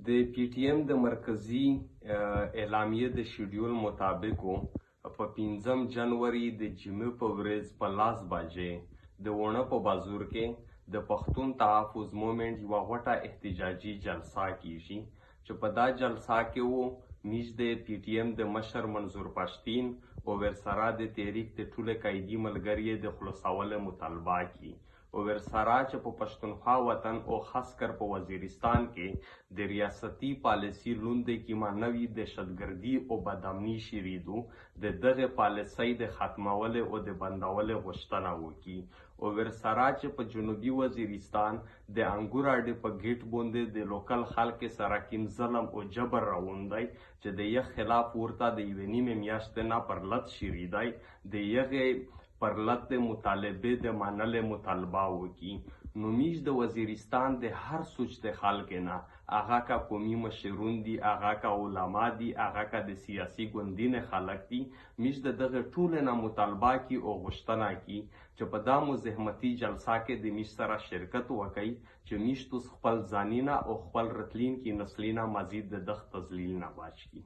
د پی ټی ایم د مرکزی اعلامیه د شیډیول مطابق په 5 جنوري د جمعې په ورځ په 10 بجې د ونه په بازور کې د پښتون تحفظ موومنټ یوه غوټه احتجاجي جلسه کیږي چې په دا جلسه کې میش د پی ټی ایم د مشر منظور پښتین او ورسره د تحریک د ټوله قایدي ملګري د خلاصولو مطالبه کی او ورسره چې په پښتونخوا وطن او خاص کر په وزیرستان کې د ریاستی پالیسی لوندې کې مانوي دهشتګردي او بدامني شریدو د دغه پالیسۍ د ختمولو او د بندولو غوښتنه وکړي او ورسره چې په جنوبي وزیرستان د انګور اډې په گیټ باندې د لوکل خلک سره کوم ظلم او جبر روان دی چې د یو خلاف ورته د یوې نیمې میاشتې نه پر لت شریدای د یغه پر لت مطالبه د منلو مطالبه وکړي نو میش د وزیرستان د هر سوچ د خلک نه هغه کا قومي مشرون دي هغه کا علما دي هغه کا د سیاسي ګوندینه خلک دي میش دغه ټول نه مطالبه کی او غوښتنه کی چې په دا مزاحمتي جلسه کې د میش سره شرکت وکړي چې میش خپل ځانینه او خپل رتلین کې نسلینه مزید د دغه تذلیل نه بچ کی